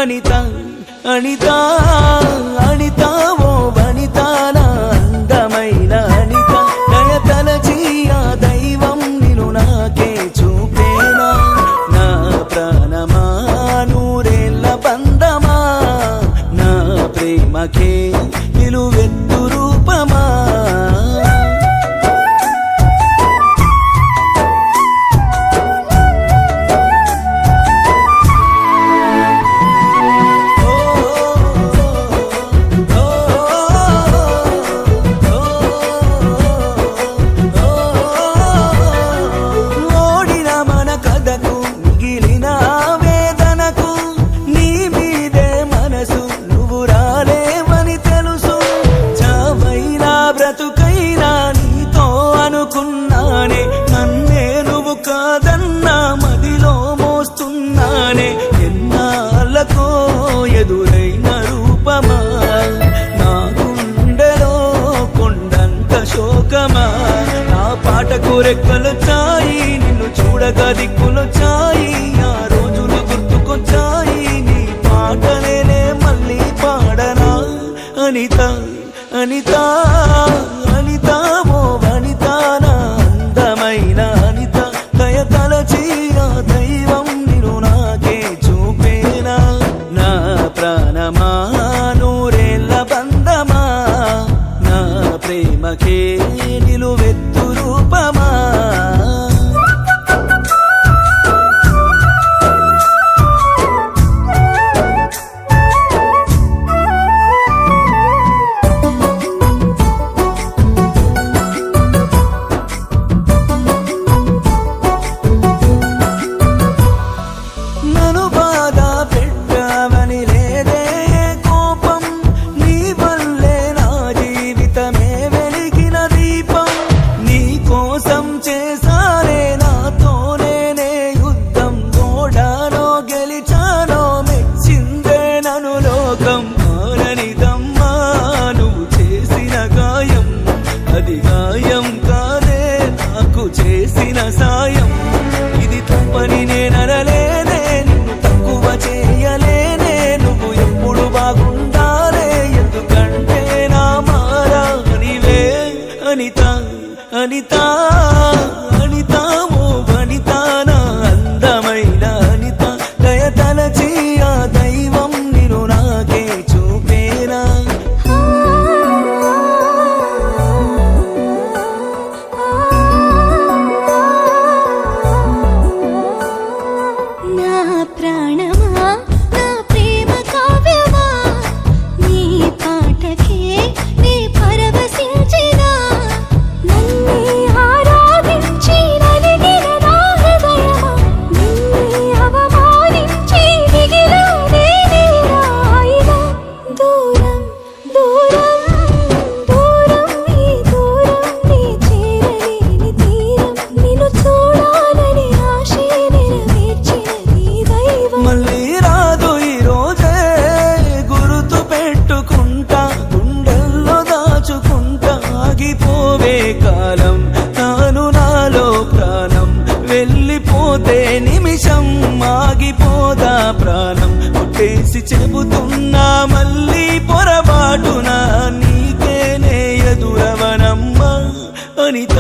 అనిత అనిత అనిత ఓ వనిత నా అందమైన అనిత దయతలచి ఆ దైవం నిన్ను నాకే చూపేనా నా ప్రాణమా నూరేళ్ళ బంధమా నా ప్రేమకే నిలువెత్తు రూపమా నన్నే నువ్వు కాదన్నా మదిలో మోస్తున్నానే ఎన్నాళ్ళకో ఎదురైన రూపమా నా గుండెలో కొండంత శోకమా నా పాటకు రెక్కలొచ్చాయి నిన్ను చూడగా దిక్కులొచ్చాయి ఆ రోజులు గుర్తుకొచ్చాయి నీ పాటలేనే మళ్ళీ పాడనా అనిత అనిత అనిత ఓ వనిత నా అందమైన అనిత దయతలచి ఆ దైవం నిన్ను నాకే చూపేనా నా ప్రాణమా నూరేళ్ళ బంధమా నా ప్రేమకే నిలువెత్తు రూపమా అది గాయం కాదే నాకు చేసిన సాయం ఇది తప్పని నేననలేనే నిన్ను తక్కువ చేయలేనే నువ్వు ఎప్పుడు బాగుండాలే ఎందుకంటే నా మారా నీవే అనిత అనిత అనిత ఓ వనిత నా అందమైన అనిత దయతలచి ఆ దైవం నిన్ను నాకే చూపేనా ప్రాణమా నా ప్రేమ కావ్యమా నీ పాటకే నీ పరవశించినా నన్నే ఆరాధించి నలిగిన నా హృదయమా నిన్నే అవమానించి మిగిలినే నీరాయినా దూరం దూరం దూరం ఈ దూరం నీ చేరలేని తీరం నిన్ను చూడాలని ఆశే నెరవేర్చిన మళ్ళీ రాదు ఈ రోజే గుర్తు పెట్టుకుంటా గుండెల్లో దాచుకుంటా ఆగిపోవే కాలం తాను నాలో ప్రాణం వెళ్ళిపోతే నిమిషం ఆగిపోదా ప్రాణం కొట్టేసి చెబుతున్నా మళ్ళీ పొరపాటున నీకేనే ఎదురవనమ్మా అనిత